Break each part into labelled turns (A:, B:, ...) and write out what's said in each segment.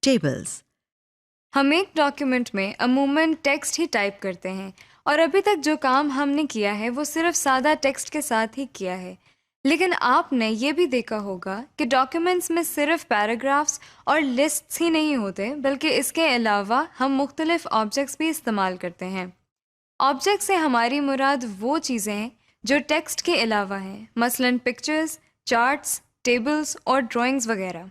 A: Tables.
B: हम एक document में अमूमन टेक्स्ट ही टाइप करते हैं और अभी तक जो काम हमने किया है वो सिर्फ सादा टेक्स्ट के साथ ही किया है। लेकिन आपने ये भी देखा होगा कि डॉक्यूमेंट्स में सिर्फ पैराग्राफ्स और लिस्ट्स ही नहीं होते, बल्कि इसके अलावा हम मुख्तलिफ ऑब्जेक्ट्स भी इस्तेमाल करते हैं। ऑब्जेक्ट से हमारी मुराद वो चीज़ें हैं जो टेक्स्ट के अलावा हैं, मसलन पिक्चर्स, चार्ट्स, टेबल्स और ड्राइंग्स वगैरह।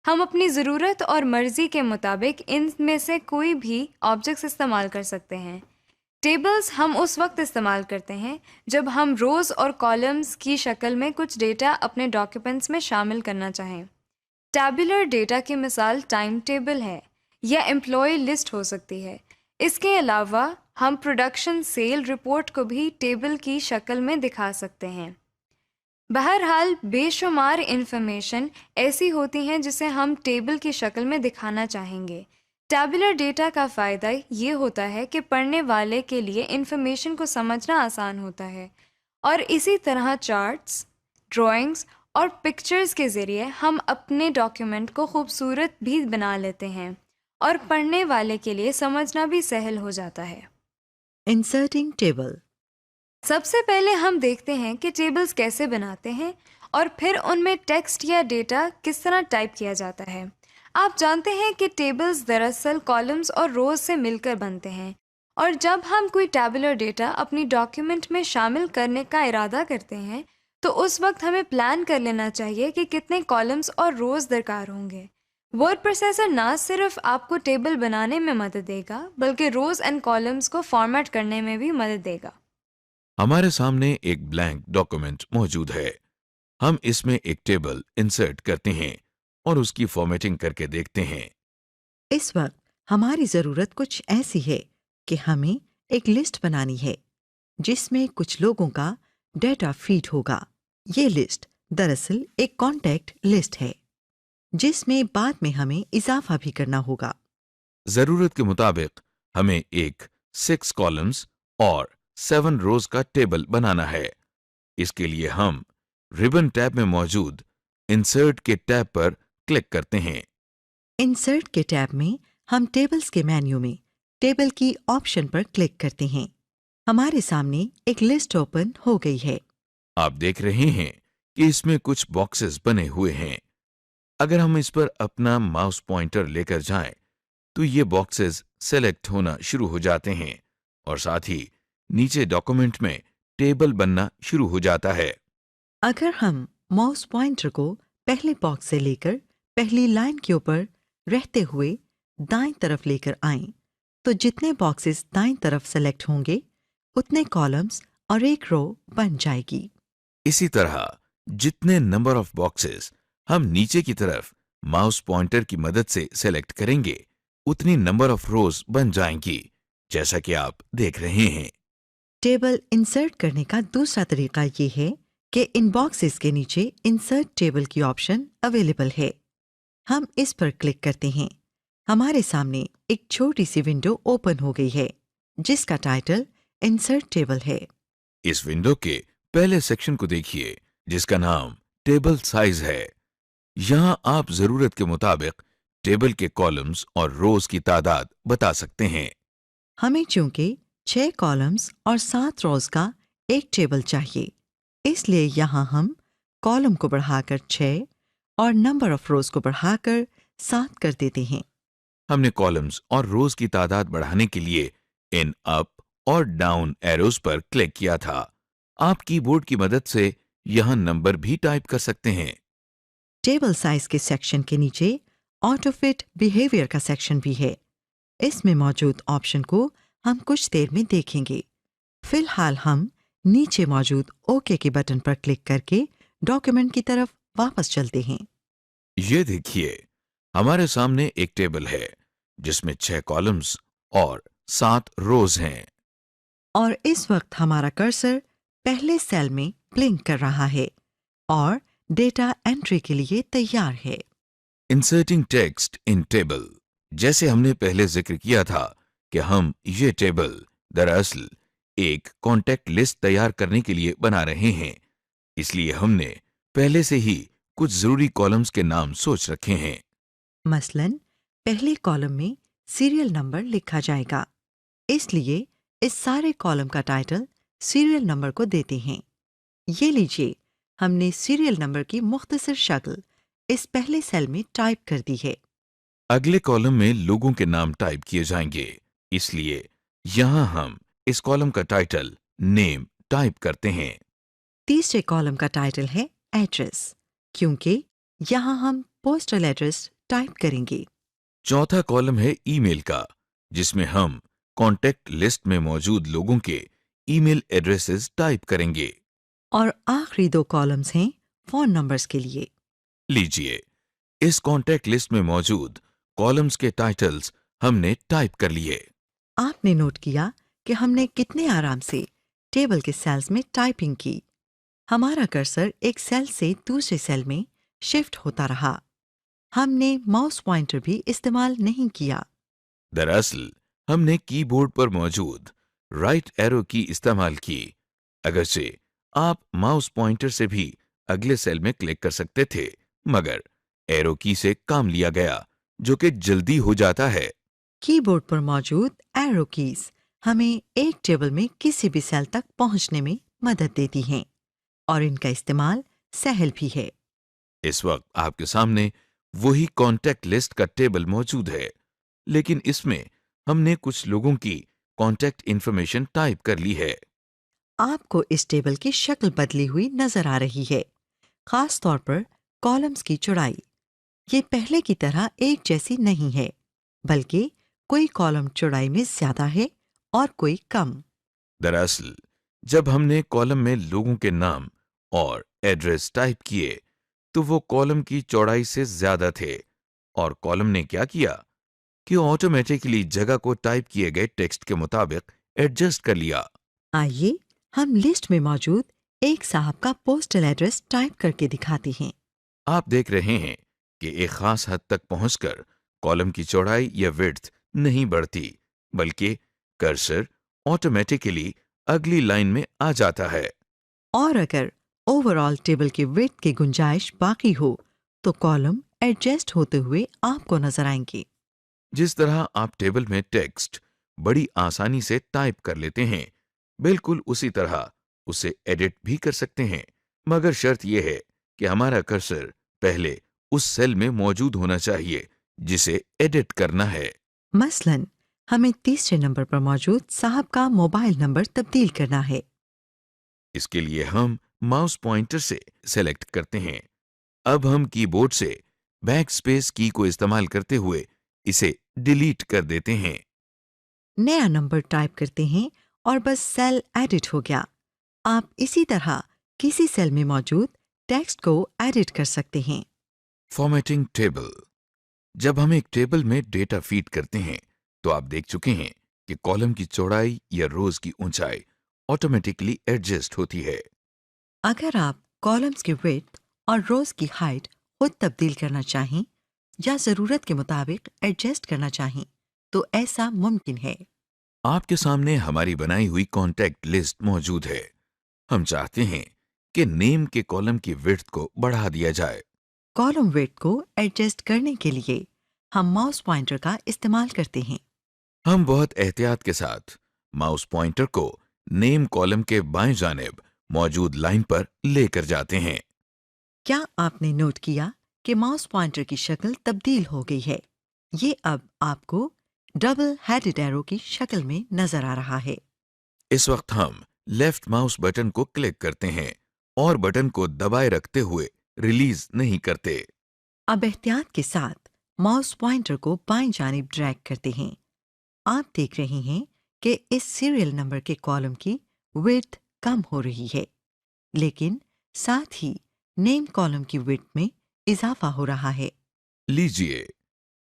B: हम अपनी ज़रूरत और मर्ज़ी के मुताबिक इनमें से कोई भी ऑब्जेक्ट्स इस्तेमाल कर सकते हैं। टेबल्स हम उस वक्त इस्तेमाल करते हैं जब हम रोज़ और कॉलम्स की शक्ल में कुछ डेटा अपने डॉक्यूमेंट्स में शामिल करना चाहें। टैबुलर डेटा की मिसाल टाइम टेबल है या एम्प्लॉय लिस्ट हो सकती है। इसके अलावा हम प्रोडक्शन सेल रिपोर्ट को भी टेबल की शक्ल में दिखा सकते हैं। बहरहाल बेशुमार इंफॉर्मेशन ऐसी होती हैं जिसे हम टेबल की शक्ल में दिखाना चाहेंगे। टैबुलर डेटा का फ़ायदा ये होता है कि पढ़ने वाले के लिए इंफॉर्मेशन को समझना आसान होता है, और इसी तरह चार्ट्स, ड्राइंग्स और पिक्चर्स के ज़रिए हम अपने डॉक्यूमेंट को खूबसूरत भी बना लेते हैं और पढ़ने वाले के लिए समझना भी सहल हो जाता है।
A: Inserting table.
B: सबसे पहले हम देखते हैं कि टेबल्स कैसे बनाते हैं और फिर उनमें टेक्स्ट या डेटा किस तरह टाइप किया जाता है। आप जानते हैं कि टेबल्स दरअसल कॉलम्स और रोज से मिलकर बनते हैं, और जब हम कोई टैबुलर डेटा अपनी डॉक्यूमेंट में शामिल करने का इरादा करते हैं तो उस वक्त हमें प्लान कर लेना चाहिए कि कितने कॉलम्स और रोज दरकार होंगे। वर्ड प्रोसेसर ना सिर्फ आपको टेबल बनाने में मदद देगा, बल्कि रोज एंड कॉलम्स को फॉर्मेट करने में भी मदद देगा।
C: हमारे सामने एक ब्लैंक डॉक्यूमेंट मौजूद है। हम इसमें एक टेबल इंसर्ट करते हैं और उसकी फॉर्मेटिंग करके देखते हैं।
A: इस वक्त हमारी ज़रूरत कुछ ऐसी है कि हमें एक लिस्ट बनानी है जिसमें कुछ लोगों का डेटा फीड होगा। ये लिस्ट दरअसल एक कॉन्टैक्ट लिस्ट है जिसमें बाद में हमें इजाफा भी करना होगा।
C: जरूरत के मुताबिक हमें एक 6 कॉलम्स और 7 रोज का टेबल बनाना है। इसके लिए हम रिबन टैब में मौजूद इंसर्ट के टैब पर क्लिक करते हैं।
A: इंसर्ट के टैब में हम टेबल्स के मेन्यू में टेबल की ऑप्शन पर क्लिक करते हैं। हमारे सामने एक लिस्ट ओपन हो गई है।
C: आप देख रहे हैं कि इसमें कुछ बॉक्सेस बने हुए हैं। अगर हम इस पर अपना माउस पॉइंटर लेकर जाएं, तो ये बॉक्सेस सेलेक्ट होना शुरू हो जाते हैं और साथ ही नीचे डॉक्यूमेंट में टेबल बनना शुरू हो जाता है।
A: अगर हम माउस पॉइंटर को पहले बॉक्स से लेकर पहली लाइन के ऊपर रहते हुए दाईं तरफ लेकर आएं, तो जितने बॉक्सेस दाईं तरफ सेलेक्ट होंगे उतने कॉलम्स और एक रो बन जाएगी।
C: इसी तरह जितने नंबर ऑफ बॉक्सेस हम नीचे की तरफ माउस पॉइंटर की मदद से सेलेक्ट करेंगे, उतनी नंबर ऑफ रोज बन जाएंगी, जैसा कि आप देख रहे हैं।
A: टेबल इंसर्ट करने का दूसरा तरीका ये है कि इन बॉक्सेस के नीचे इंसर्ट टेबल की ऑप्शन अवेलेबल है। हम इस पर क्लिक करते हैं। हमारे सामने एक छोटी सी विंडो ओपन हो गई है जिसका टाइटल इंसर्ट टेबल है।
C: इस विंडो के पहले सेक्शन को देखिए, जिसका नाम टेबल साइज है। यहाँ आप जरूरत के मुताबिक टेबल के कॉलम्स और रोज की तादाद बता सकते हैं।
A: हमें चूंकि 6 कॉलम्स और 7 रोज का एक टेबल चाहिए, इसलिए यहाँ हम कॉलम को बढ़ाकर 6 और नंबर ऑफ रोज को बढ़ाकर 7 कर देते हैं।
C: हमने कॉलम्स और रोज की तादाद बढ़ाने के लिए इन अप और डाउन एरोज पर क्लिक किया था। आप कीबोर्ड की मदद से यहाँ नंबर भी टाइप कर सकते हैं।
A: टेबल साइज के सेक्शन के नीचे ऑटो फिट बिहेवियर का सेक्शन भी है। इसमें मौजूद ऑप्शन को हम कुछ देर में देखेंगे। फिलहाल हम नीचे मौजूद ओके के बटन पर क्लिक करके डॉक्यूमेंट की तरफ वापस चलते हैं।
C: ये देखिए, हमारे सामने एक टेबल है जिसमें 6 कॉलम्स और 7 रोज हैं।
A: और इस वक्त हमारा कर्सर पहले सेल में ब्लिंक कर रहा है और डेटा एंट्री के लिए तैयार है।
C: Inserting text in table. जैसे हमने पहले जिक्र किया था कि हम ये टेबल दरअसल एक कॉन्टैक्ट लिस्ट तैयार करने के लिए बना रहे हैं, इसलिए हमने पहले से ही कुछ जरूरी कॉलम्स के नाम सोच रखे हैं।
A: मसलन पहले कॉलम में सीरियल नंबर लिखा जाएगा, इसलिए इस सारे कॉलम का टाइटल सीरियल नंबर को देते हैं। ये लीजिए, हमने सीरियल नंबर की मुख्तसर शक्ल इस पहले सेल में टाइप कर दी है।
C: अगले कॉलम में लोगों के नाम टाइप किए जाएंगे, इसलिए यहां हम इस कॉलम का टाइटल नेम टाइप करते हैं।
A: तीसरे कॉलम का टाइटल है एड्रेस, क्योंकि यहाँ हम पोस्टल एड्रेस टाइप करेंगे।
C: चौथा कॉलम है ईमेल का, जिसमें हम कॉन्टेक्ट लिस्ट में मौजूद लोगों के ईमेल एड्रेसेस टाइप करेंगे।
A: और आखिरी दो कॉलम्स हैं फोन नंबर्स के लिए।
C: लीजिए, इस कॉन्टेक्ट लिस्ट में मौजूद कॉलम्स के टाइटल्स हमने टाइप कर लिए।
A: आपने नोट किया कि हमने कितने आराम से टेबल के सेल्स में टाइपिंग की। हमारा कर्सर एक सेल से दूसरे सेल में शिफ्ट होता रहा। हमने माउस पॉइंटर भी इस्तेमाल नहीं किया।
C: दरअसल हमने कीबोर्ड पर मौजूद राइट एरो की इस्तेमाल की। अगरचे आप माउस पॉइंटर से भी अगले सेल में क्लिक कर सकते थे, मगर एरो की से काम लिया गया, जो कि जल्दी हो जाता है।
A: कीबोर्ड पर मौजूद एरो कीज हमें एक टेबल में किसी भी सेल तक पहुंचने में मदद देती हैं और इनका इस्तेमाल सहल भी है।
C: इस वक्त आपके सामने वही कॉन्टेक्ट लिस्ट का टेबल मौजूद है, लेकिन इसमें हमने कुछ लोगों की कॉन्टेक्ट इंफॉर्मेशन टाइप कर ली है।
A: आपको इस टेबल की शक्ल बदली हुई नजर आ रही है, खास तौर पर कॉलम्स की चौड़ाई। ये पहले की तरह एक जैसी नहीं है, बल्कि कोई कॉलम चौड़ाई में ज्यादा है और कोई कम।
C: दरअसल जब हमने कॉलम में लोगों के नाम और एड्रेस टाइप किए, तो वो कॉलम की चौड़ाई से ज्यादा थे, और कॉलम ने क्या किया कि ऑटोमेटिकली जगह को टाइप किए गए टेक्स्ट के मुताबिक एडजस्ट कर लिया।
A: आइए हम लिस्ट में मौजूद एक साहब का पोस्टल एड्रेस टाइप करके दिखाते हैं।
C: आप देख रहे हैं कि एक खास हद तक पहुंचकर कॉलम की चौड़ाई या विड्थ नहीं बढ़ती, बल्कि कर्सर ऑटोमेटिकली अगली लाइन में आ जाता है।
A: और अगर ओवरऑल टेबल की विड्थ की गुंजाइश बाकी हो, तो कॉलम एडजस्ट होते हुए आपको नजर आएंगे।
C: जिस तरह आप टेबल में टेक्स्ट बड़ी आसानी से टाइप कर लेते हैं, बिल्कुल उसी तरह उसे एडिट भी कर सकते हैं, मगर शर्त यह है कि हमारा कर्सर पहले उस सेल में मौजूद होना चाहिए जिसे एडिट करना है।
A: मसलन हमें तीसरे नंबर पर मौजूद साहब का मोबाइल नंबर तब्दील करना है।
C: इसके लिए हम माउस पॉइंटर से सेलेक्ट करते हैं। अब हम कीबोर्ड से बैक स्पेस की को इस्तेमाल करते हुए इसे डिलीट कर देते हैं।
A: नया नंबर टाइप करते हैं और बस सेल एडिट हो गया। आप इसी तरह किसी सेल में मौजूद टेक्स्ट को एडिट कर सकते हैं।
C: Formatting table. जब हम एक टेबल में डेटा फीड करते हैं, तो आप देख चुके हैं कि कॉलम की चौड़ाई या रोज की ऊंचाई ऑटोमेटिकली एडजस्ट होती है।
A: अगर आप कॉलम्स की विड्थ और रोज की हाइट खुद तब्दील करना चाहें या ज़रूरत के मुताबिक एडजस्ट करना चाहें, तो ऐसा मुमकिन है।
C: आपके सामने हमारी बनाई हुई कॉन्टेक्ट लिस्ट मौजूद है। हम चाहते हैं कि नेम के कॉलम की विड्थ को बढ़ा दिया जाए।
A: कॉलम विड्थ को एडजस्ट करने के लिए हम माउस पॉइंटर का इस्तेमाल करते हैं।
C: हम बहुत एहतियात के साथ माउस पॉइंटर को नेम कॉलम के बाएं जानिब मौजूद लाइन पर लेकर जाते हैं।
A: क्या आपने नोट किया कि माउस पॉइंटर की शक्ल तब्दील हो गई है? ये अब आपको डबल हेडेड एरो की शक्ल में नजर आ रहा है।
C: इस वक्त हम लेफ्ट माउस बटन को क्लिक करते हैं और बटन को दबाए रखते हुए रिलीज नहीं करते।
A: अब एहतियात के साथ माउस पॉइंटर को बाएं जानिब ड्रैग करते हैं। आप देख रहे हैं कि इस सीरियल नंबर के कॉलम की विड्थ कम हो रही है, लेकिन साथ ही नेम कॉलम की विड्थ में इजाफा हो रहा है।
C: लीजिए,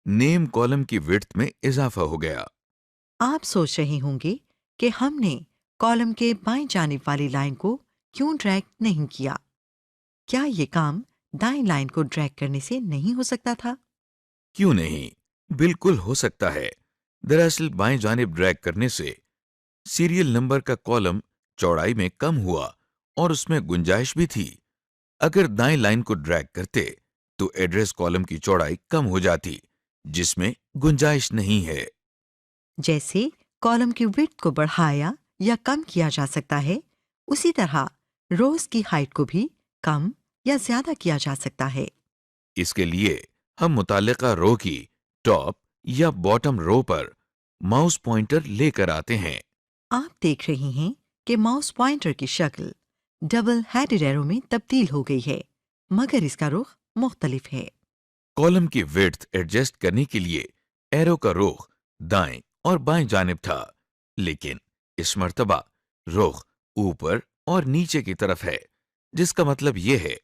C: नेम कॉलम की विड्थ में इजाफा हो गया।
A: आप सोच रहे होंगे कि हमने कॉलम के बाएं जानिब वाली लाइन को क्यों ड्रैग नहीं किया। क्या ये काम दाएं लाइन को ड्रैग करने से नहीं हो सकता था?
C: क्यों नहीं, बिल्कुल हो सकता है। दरअसल बाएं जानिब ड्रैग करने से सीरियल नंबर का कॉलम चौड़ाई में कम हुआ और उसमें गुंजाइश भी थी। अगर दाएं लाइन को ड्रैग करते तो एड्रेस कॉलम की चौड़ाई कम हो जाती, जिसमें गुंजाइश नहीं है।
A: जैसे कॉलम की विड्थ को बढ़ाया या कम किया जा सकता है, उसी तरह रोज की हाइट को भी कम या ज्यादा किया जा सकता है।
C: इसके लिए हम मुतालिका रो की टॉप या बॉटम रो पर माउस पॉइंटर लेकर आते हैं।
A: आप देख रहे हैं कि माउस पॉइंटर की शक्ल डबल हेडेड एरो में तब्दील हो गई है, मगर इसका रुख मुख्तलिफ है।
C: कॉलम की विड्थ एडजस्ट करने के लिए एरो का रुख दाएं और बाएं जानिब था, लेकिन इस मर्तबा रुख ऊपर और नीचे की तरफ है, जिसका मतलब यह है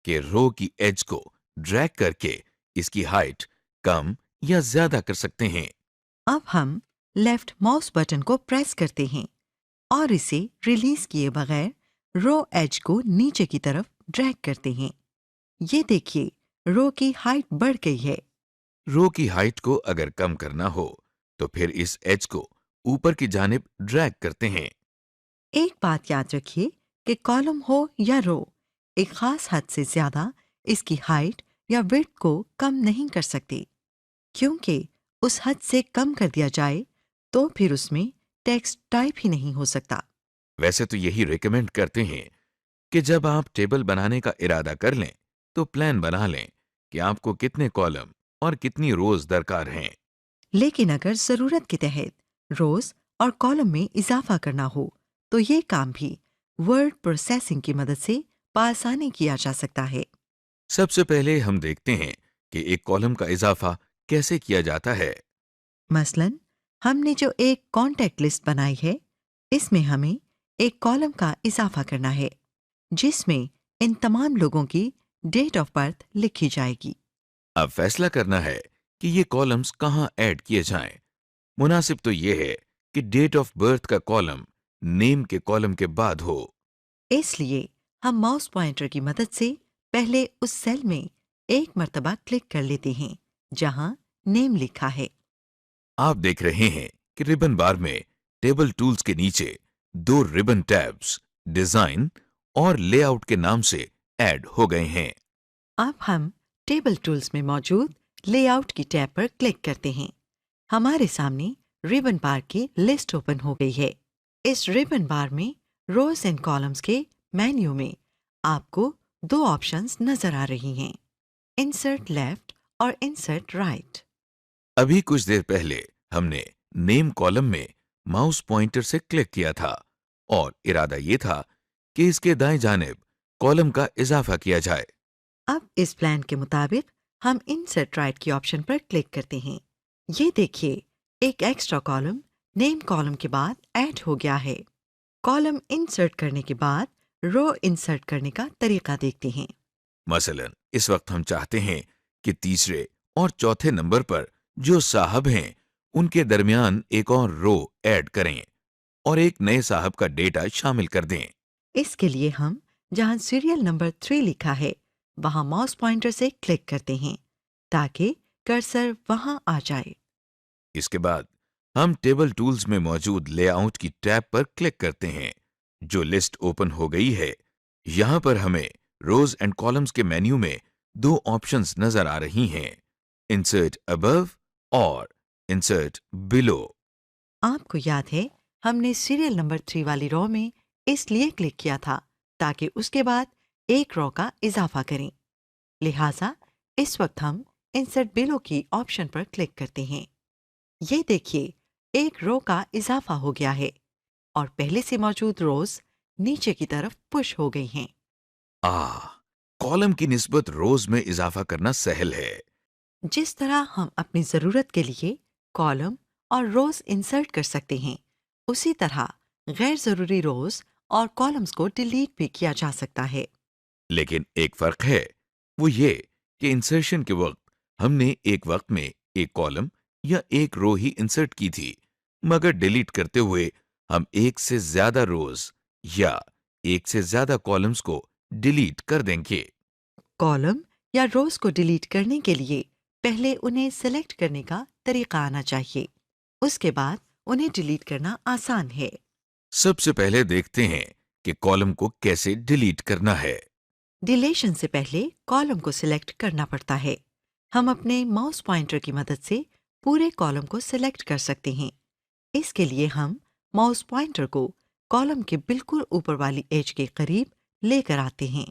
C: कि रो की एज को ड्रैग करके इसकी हाइट कम या ज्यादा कर सकते हैं।
A: अब हम लेफ्ट माउस बटन को प्रेस करते हैं और इसे रिलीज किए बगैर रो एज को नीचे की तरफ ड्रैग करते हैं। ये देखिए, रो की हाइट बढ़ गई है।
C: रो की हाइट को अगर कम करना हो तो फिर इस एज को ऊपर की जानिब ड्रैग करते हैं।
A: एक बात याद रखिए कि कॉलम हो या रो, एक खास हद से ज्यादा इसकी हाइट या विड्थ को कम नहीं कर सकते, क्योंकि उस हद से कम कर दिया जाए तो फिर उसमें टेक्स्ट टाइप ही नहीं हो सकता।
C: वैसे तो यही रिकमेंड करते हैं कि जब आप टेबल बनाने का इरादा कर लें तो प्लान बना लें कि आपको कितने कॉलम और कितनी रोज दरकार हैं।
A: लेकिन अगर जरूरत के तहत रोज और कॉलम में इजाफा करना हो तो ये काम भी वर्ड प्रोसेसिंग की मदद से बआसानी किया जा सकता है।
C: सबसे पहले हम देखते हैं कि एक कॉलम का इजाफा कैसे किया जाता है।
A: मसलन हमने जो एक कॉन्टैक्ट लिस्ट बनाई है, इसमें हमें एक कॉलम का इजाफा करना है जिसमें इन तमाम लोगों की डेट ऑफ बर्थ लिखी जाएगी।
C: अब फैसला करना है कि ये कॉलम्स कहाँ ऐड किए जाएं। मुनासिब तो ये है कि डेट ऑफ बर्थ का कॉलम नेम के कॉलम के बाद हो।
A: इसलिए हम माउस पॉइंटर की मदद से पहले उस सेल में एक मर्तबा क्लिक कर लेते हैं जहां नेम लिखा है।
C: आप देख रहे हैं कि रिबन बार में टेबल टूल्स के नीचे दो रिबन टैब्स डिजाइन और लेआउट के नाम से ऐड हो गए हैं।
A: अब हम टेबल टूल्स में मौजूद लेआउट की टैब पर क्लिक करते हैं। हमारे सामने रिबन बार की लिस्ट ओपन हो गई है। इस रिबन बार में रोज एंड कॉलम्स के मेन्यू में आपको दो ऑप्शंस नजर आ रही हैं, इंसर्ट लेफ्ट और इंसर्ट राइट।
C: अभी कुछ देर पहले हमने नेम कॉलम में माउस पॉइंटर से क्लिक किया था और इरादा ये था कि इसके दाएं जानिब कॉलम का इजाफा किया जाए।
A: अब इस प्लान के मुताबिक हम इंसर्ट राइट की ऑप्शन पर क्लिक करते हैं। ये देखिए, एक एक्स्ट्रा कॉलम नेम कॉलम के बाद ऐड हो गया है। कॉलम इंसर्ट करने के बाद रो इंसर्ट करने का तरीका देखते हैं।
C: मसलन इस वक्त हम चाहते हैं कि तीसरे और चौथे नंबर पर जो साहब हैं उनके दरमियान एक और रो ऐड करें और एक नए साहब का डेटा शामिल कर दें।
A: इसके लिए हम जहां सीरियल नंबर 3 लिखा है वहां माउस पॉइंटर से क्लिक करते हैं ताकि कर्सर वहां आ जाए।
C: इसके बाद हम टेबल टूल्स में मौजूद लेआउट की टैब पर क्लिक करते हैं। जो लिस्ट ओपन हो गई है, यहां पर हमें रोज एंड कॉलम्स के मेन्यू में दो ऑप्शंस नजर आ रही हैं, इंसर्ट अबव और इंसर्ट बिलो।
A: आपको याद है, हमने सीरियल नंबर 3 वाली रो में इसलिए क्लिक किया था ताकि उसके बाद एक रो का इजाफा करें। लिहाजा इस वक्त हम इंसर्ट बिलो की ऑप्शन पर क्लिक करते हैं। ये देखिए, एक रो का इजाफा हो गया है और पहले से मौजूद रोज नीचे की तरफ पुश हो गई हैं।
C: कॉलम की निस्बत रोज में इजाफा करना सहल है।
A: जिस तरह हम अपनी जरूरत के लिए कॉलम और रोज इंसर्ट कर सकते हैं, उसी तरह गैर जरूरी रोज और कॉलम्स को डिलीट भी किया जा सकता है।
C: लेकिन एक फर्क है, वो ये कि इंसर्शन के वक्त हमने एक वक्त में एक कॉलम या एक रो ही इंसर्ट की थी, मगर डिलीट करते हुए हम एक से ज्यादा रोज या एक से ज्यादा कॉलम्स को डिलीट कर देंगे।
A: कॉलम या रोज को डिलीट करने के लिए पहले उन्हें सेलेक्ट करने का तरीका आना चाहिए, उसके बाद उन्हें डिलीट करना आसान है।
C: सबसे पहले देखते हैं कि कॉलम को कैसे डिलीट करना है।
A: डिलीशन से पहले कॉलम को सिलेक्ट करना पड़ता है। हम अपने माउस पॉइंटर की मदद से पूरे कॉलम को सिलेक्ट कर सकते हैं। इसके लिए हम माउस पॉइंटर को कॉलम के बिल्कुल ऊपर वाली एज के करीब लेकर आते हैं।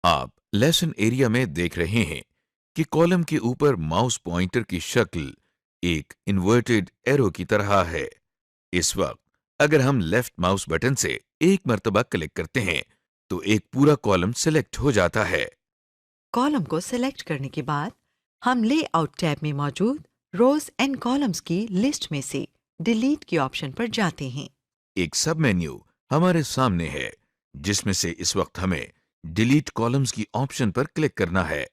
C: आप लेसन एरिया में देख रहे हैं कि कॉलम के ऊपर माउस पॉइंटर की शक्ल एक इन्वर्टेड एरो की तरह है। इस वक्त अगर हम लेफ्ट माउस बटन से एक मर्तबा क्लिक करते हैं तो एक पूरा कॉलम सिलेक्ट हो जाता है।
A: कॉलम को सिलेक्ट करने के बाद हम लेआउट टैब में मौजूद रोज एंड कॉलम्स की लिस्ट में से डिलीट के ऑप्शन पर जाते हैं।
C: एक सब मेन्यू हमारे सामने है जिसमें से इस वक्त हमें डिलीट कॉलम्स की ऑप्शन पर क्लिक करना है।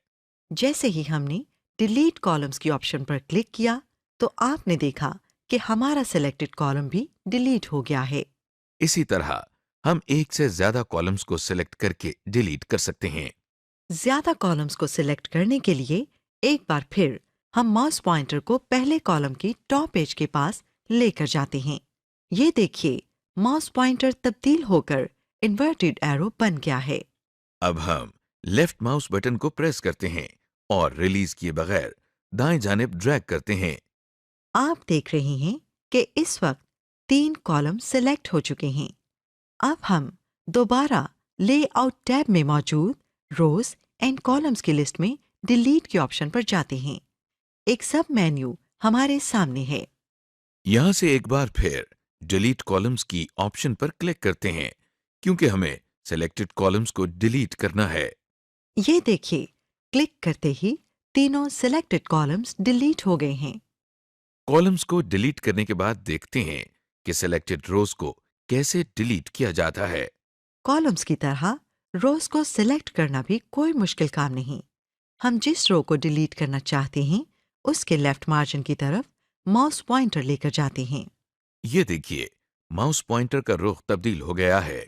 A: जैसे ही हमने डिलीट कॉलम्स की ऑप्शन पर क्लिक किया तो आपने देखा कि हमारा सिलेक्टेड कॉलम भी डिलीट हो गया है।
C: इसी तरह हम एक से ज्यादा कॉलम्स को सिलेक्ट करके डिलीट कर सकते हैं।
A: ज्यादा कॉलम्स को सिलेक्ट करने के लिए एक बार फिर हम माउस पॉइंटर को पहले कॉलम की टॉप एज के पास लेकर जाते हैं। ये देखिए, माउस पॉइंटर तब्दील होकर इन्वर्टेड एरो बन गया है।
C: अब हम लेफ्ट माउस बटन को प्रेस करते हैं और रिलीज किए बगैर दाएं जानिब ड्रैग करते हैं।
A: आप देख रहे हैं कि इस वक्त 3 कॉलम सिलेक्ट हो चुके हैं। अब हम दोबारा लेआउट टैब में मौजूद रोज एंड कॉलम्स की लिस्ट में डिलीट के ऑप्शन पर जाते हैं। एक सब मेन्यू हमारे सामने है।
C: यहां से एक बार फिर डिलीट कॉलम्स की ऑप्शन पर क्लिक करते हैं क्योंकि हमें सिलेक्टेड कॉलम्स को डिलीट करना है।
A: ये देखिए, क्लिक करते ही तीनों सिलेक्टेड कॉलम्स डिलीट हो गए हैं।
C: कॉलम्स को डिलीट करने के बाद देखते हैं कि सिलेक्टेड रोज को कैसे डिलीट किया जाता है।
A: कॉलम्स की तरह रोज को सिलेक्ट करना भी कोई मुश्किल काम नहीं। हम जिस रो को डिलीट करना चाहते हैं उसके लेफ्ट मार्जिन की तरफ माउस पॉइंटर लेकर जाते हैं।
C: ये देखिए, माउस पॉइंटर का रुख तब्दील हो गया है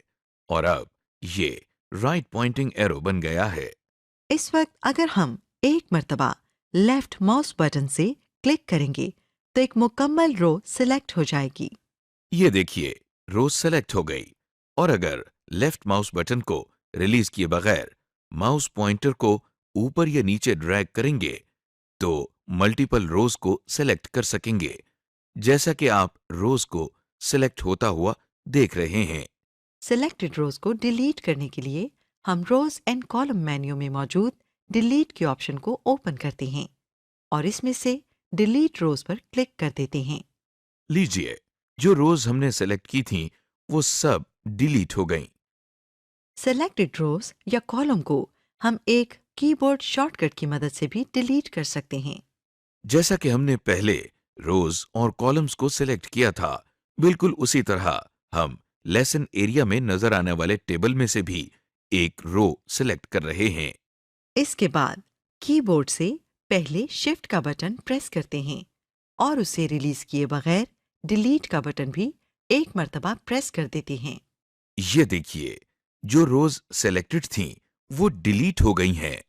C: और अब ये राइट पॉइंटिंग एरो बन गया है।
A: इस वक्त अगर हम एक मर्तबा लेफ्ट माउस बटन से क्लिक करेंगे तो एक मुकम्मल रो सिलेक्ट हो जाएगी।
C: ये देखिए, रोज सेलेक्ट हो गई और अगर लेफ्ट माउस बटन को रिलीज किए बगैर माउस पॉइंटर को ऊपर या नीचे ड्रैग करेंगे तो मल्टीपल रोज को सेलेक्ट कर सकेंगे, जैसा कि आप रोज को सिलेक्ट होता हुआ देख रहे हैं।
A: सिलेक्टेड रोज को डिलीट करने के लिए हम रोज एंड कॉलम मेन्यू में मौजूद डिलीट के ऑप्शन को ओपन करते हैं और इसमें से डिलीट रोज पर क्लिक कर देते हैं।
C: लीजिए, जो रोज हमने सेलेक्ट की थीं वो सब डिलीट हो गईं।
A: सिलेक्टेड रोज या कॉलम को हम एक कीबोर्ड शॉर्टकट की मदद से भी डिलीट कर सकते हैं।
C: जैसा कि हमने पहले रोज और कॉलम्स को सिलेक्ट किया था, बिल्कुल उसी तरह हम लेसन एरिया में नजर आने वाले टेबल में से भी एक रो सिलेक्ट कर रहे हैं।
A: इसके बाद कीबोर्ड से पहले शिफ्ट का बटन प्रेस करते हैं और उसे रिलीज किए बगैर डिलीट का बटन भी एक मर्तबा प्रेस कर देते हैं।
C: ये देखिए, जो रोज सेलेक्टेड थीं वो डिलीट हो गई हैं।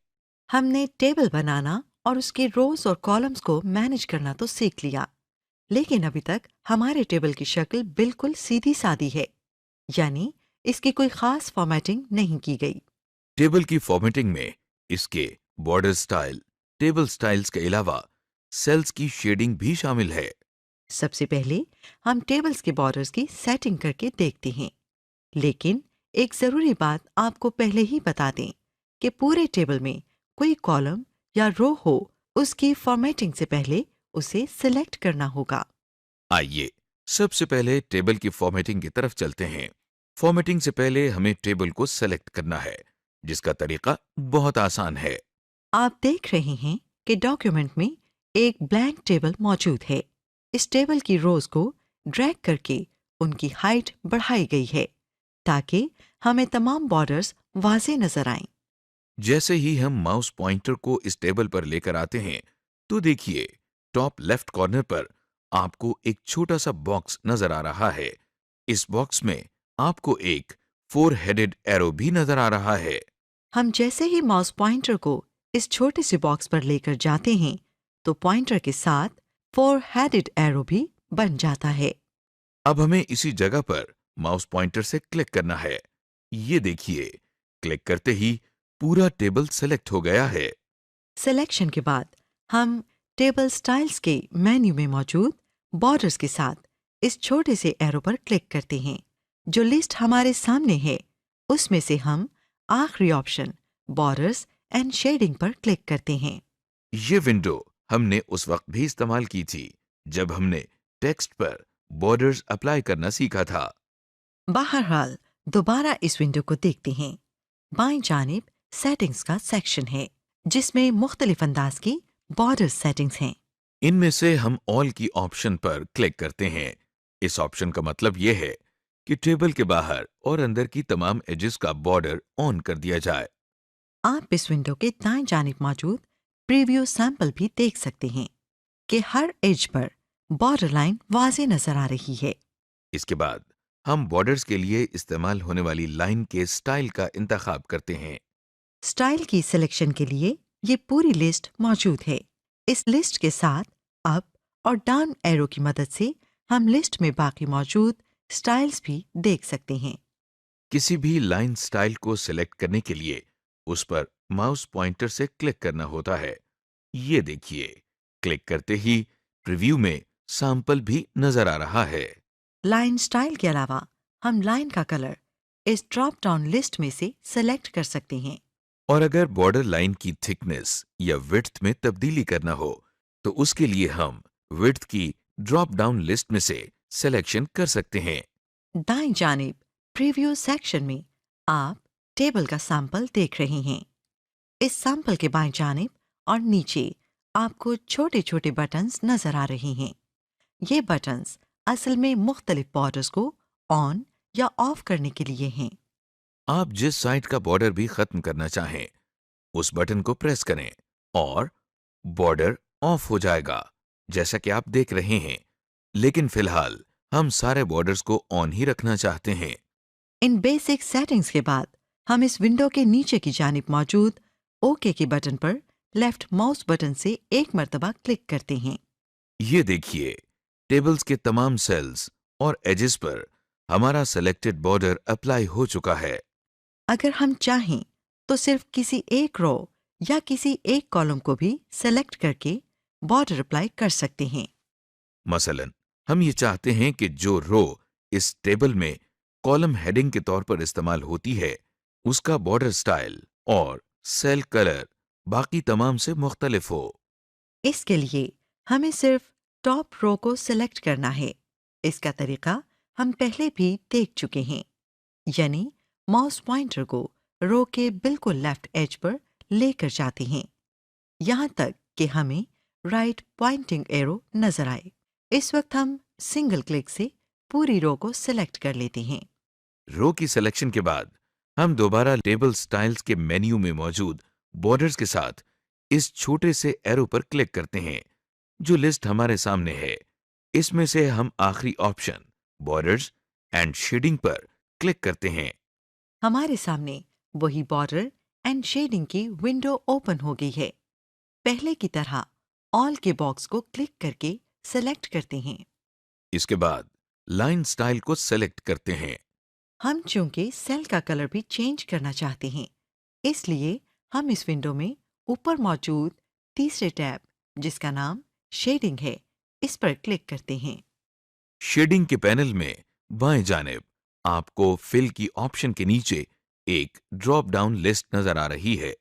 A: हमने टेबल बनाना और उसके रोज और कॉलम्स को मैनेज करना तो सीख लिया, लेकिन अभी तक हमारे टेबल की शक्ल बिल्कुल सीधी सादी है, यानी इसकी कोई खास फॉर्मेटिंग नहीं की गई।
C: टेबल की फॉर्मेटिंग में इसके बॉर्डर स्टाइल, टेबल स्टाइल्स के अलावा सेल्स की शेडिंग भी शामिल है।
A: सबसे पहले हम टेबल्स के बॉर्डर्स की सेटिंग करके देखते हैं, लेकिन एक ज़रूरी बात आपको पहले ही बता दें कि पूरे टेबल में कोई कॉलम या रो हो, उसकी फॉर्मेटिंग से पहले उसे सिलेक्ट करना होगा।
C: आइए सबसे पहले टेबल की फॉर्मेटिंग की तरफ चलते हैं। फॉर्मेटिंग से पहले हमें टेबल को सेलेक्ट करना है, जिसका तरीका बहुत आसान है।
A: आप देख रहे हैं कि डॉक्यूमेंट में एक ब्लैंक टेबल मौजूद है। इस टेबल की रोज को ड्रैग करके उनकी हाइट बढ़ाई गई है ताकि हमें तमाम बॉर्डर्स वाज़ेह नजर आएं।
C: जैसे ही हम माउस पॉइंटर को इस टेबल पर लेकर आते हैं तो देखिए, टॉप लेफ्ट कॉर्नर पर आपको एक छोटा सा बॉक्स नजर आ रहा है। इस बॉक्स में आपको एक 4 हेडेड एरो भी नजर आ रहा है।
A: हम जैसे ही माउस पॉइंटर को इस छोटे से बॉक्स पर लेकर जाते हैं तो पॉइंटर के साथ 4 हेडेड एरो भी बन जाता है।
C: अब हमें इसी जगह पर माउस पॉइंटर से क्लिक करना है। ये देखिए, क्लिक करते ही पूरा टेबल सेलेक्ट हो गया है।
A: सिलेक्शन के बाद हम टेबल स्टाइल्स के मेन्यू में मौजूद बॉर्डर्स के साथ इस छोटे से एरो पर क्लिक करते हैं। जो लिस्ट हमारे सामने है उसमें से हम आखिरी ऑप्शन बॉर्डर्स एंड शेडिंग पर क्लिक करते हैं।
C: ये विंडो हमने उस वक्त भी इस्तेमाल की थी जब हमने टेक्स्ट पर बॉर्डर्स अप्लाई करना सीखा था।
A: बहरहाल दोबारा इस विंडो को देखते हैं। बाईं जानिब सेटिंग्स का सेक्शन है जिसमें मुख्तलिफ अंदाज की बॉर्डर सेटिंग्स हैं।
C: इनमें से हम ऑल की ऑप्शन पर क्लिक करते हैं। इस ऑप्शन का मतलब यह है कि टेबल के बाहर और अंदर की तमाम एजेस का बॉर्डर ऑन कर दिया जाए।
A: आप इस विंडो के दाएं जानिब मौजूद प्रीव्यू सैंपल भी देख सकते हैं कि हर एज पर बॉर्डर लाइन वाज़ेह नजर आ रही है।
C: इसके बाद हम बॉर्डर्स के लिए इस्तेमाल होने वाली लाइन के स्टाइल का इंतखाब करते हैं।
A: स्टाइल की सिलेक्शन के लिए ये पूरी लिस्ट मौजूद है। इस लिस्ट के साथ अप और डाउन एरो की मदद से हम लिस्ट में बाकी मौजूद स्टाइल्स भी देख सकते हैं।
C: किसी भी लाइन स्टाइल को सिलेक्ट करने के लिए उस पर माउस पॉइंटर से क्लिक करना होता है। ये देखिए, क्लिक करते ही प्रीव्यू में सैंपल भी नजर आ रहा है।
A: लाइन स्टाइल के अलावा हम लाइन का कलर इस ड्रॉप डाउन लिस्ट में से सेलेक्ट कर सकते हैं।
C: और अगर बॉर्डर लाइन की थिकनेस या विड्थ में तब्दीली करना हो तो उसके लिए हम विड्थ की ड्रॉप डाउन लिस्ट में से सिलेक्शन कर सकते हैं।
A: दाएं जानिब प्रीव्यू सेक्शन में आप टेबल का सैंपल देख रहे हैं। इस सैंपल के बाएं जानिब और नीचे आपको छोटे छोटे बटन्स नजर आ रहे हैं। ये बटन्स असल में मुख्तलिफ बॉर्डर्स को ऑन या ऑफ करने के लिए हैं।
C: आप जिस साइड का बॉर्डर भी खत्म करना चाहें उस बटन को प्रेस करें और बॉर्डर ऑफ हो जाएगा, जैसा कि आप देख रहे हैं। लेकिन फिलहाल हम सारे बॉर्डर्स को ऑन ही रखना चाहते हैं।
A: इन बेसिक सेटिंग्स के बाद हम इस विंडो के नीचे की जानिब मौजूद ओके के बटन पर लेफ्ट माउस बटन से एक मर्तबा क्लिक करते हैं।
C: ये देखिए, टेबल्स के तमाम सेल्स और एजेस पर हमारा सेलेक्टेड बॉर्डर अप्लाई हो चुका है।
A: अगर हम चाहें तो सिर्फ किसी एक रो या किसी एक कॉलम को भी सेलेक्ट करके बॉर्डर अप्लाई कर सकते हैं।
C: मसलन हम ये चाहते हैं कि जो रो इस टेबल में कॉलम हेडिंग के तौर पर इस्तेमाल होती है उसका बॉर्डर स्टाइल और सेल कलर बाकी तमाम से मुख्तलिफ हो।
A: इसके लिए हमें सिर्फ टॉप रो को सेलेक्ट करना है। इसका तरीका हम पहले भी देख चुके हैं, यानी माउस पॉइंटर को रो के बिल्कुल लेफ्ट एज पर लेकर जाते हैं यहाँ तक कि हमें राइट पॉइंटिंग एरो नजर आए। इस वक्त हम सिंगल क्लिक से पूरी रो को सिलेक्ट कर लेते हैं।
C: रो की सिलेक्शन के बाद हम दोबारा टेबल स्टाइल्स के मेन्यू में मौजूद बॉर्डर्स के साथ इस छोटे से एरो पर क्लिक करते हैं जो लिस्ट हमारे सामने है। इसमें से हम आखिरी ऑप्शन बॉर्डर्स एंड शेडिंग पर क्लिक करते हैं।
A: हमारे सामने वही बॉर्डर एंड शेडिंग की विंडो ओपन हो गई है। पहले की तरह ऑल के बॉक्स को क्लिक करके सेलेक्ट करते हैं।
C: इसके बाद लाइन स्टाइल को सेलेक्ट करते हैं।
A: हम चूंकि सेल का कलर भी चेंज करना चाहते हैं, इसलिए हम इस विंडो में ऊपर मौजूद तीसरे टैब जिसका नाम शेडिंग है इस पर क्लिक करते हैं।
C: शेडिंग के पैनल में बाएं जानिब आपको फिल की ऑप्शन के नीचे एक ड्रॉप डाउन लिस्ट नजर आ रही है।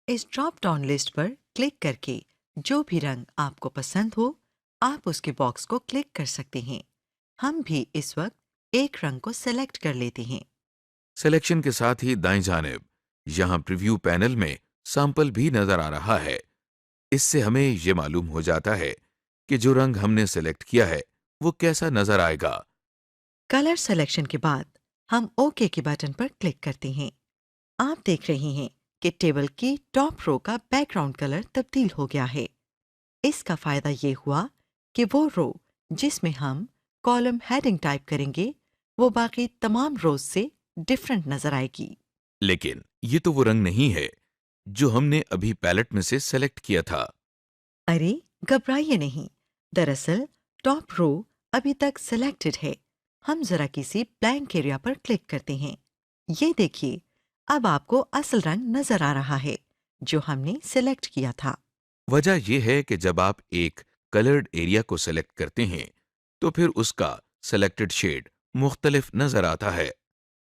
A: इस ड्रॉप डाउन लिस्ट पर क्लिक करके जो भी रंग आपको पसंद हो आप उसके बॉक्स को क्लिक कर सकते हैं। हम भी इस वक्त एक रंग को सेलेक्ट कर लेते हैं।
C: सिलेक्शन के साथ ही दाएं जानिब यहां प्रीव्यू पैनल में सैंपल भी नजर आ रहा है। इससे हमें ये मालूम हो जाता है कि जो रंग हमने सेलेक्ट किया है वो कैसा नजर आएगा।
A: कलर सिलेक्शन के बाद हम ओके के बटन पर क्लिक करते हैं। आप देख रहे हैं कि टेबल की टॉप रो का बैकग्राउंड कलर तब्दील हो गया है। इसका फायदा ये हुआ कि वो रो जिसमें हम कॉलम हेडिंग टाइप करेंगे वो बाकी तमाम रोज से डिफरेंट नजर आएगी।
C: लेकिन ये तो वो रंग नहीं है जो हमने अभी पैलेट में से सेलेक्ट किया था।
A: अरे घबराइए नहीं, दरअसल टॉप रो अभी तक सिलेक्टेड है। हम जरा किसी ब्लैंक एरिया पर क्लिक करते हैं। ये देखिए, अब आपको असल रंग नजर आ रहा है जो हमने सिलेक्ट किया था।
C: वजह यह है कि जब आप एक कलर्ड एरिया को सेलेक्ट करते हैं तो फिर उसका सेलेक्टेड शेड मुख्तलिफ नजर आता है।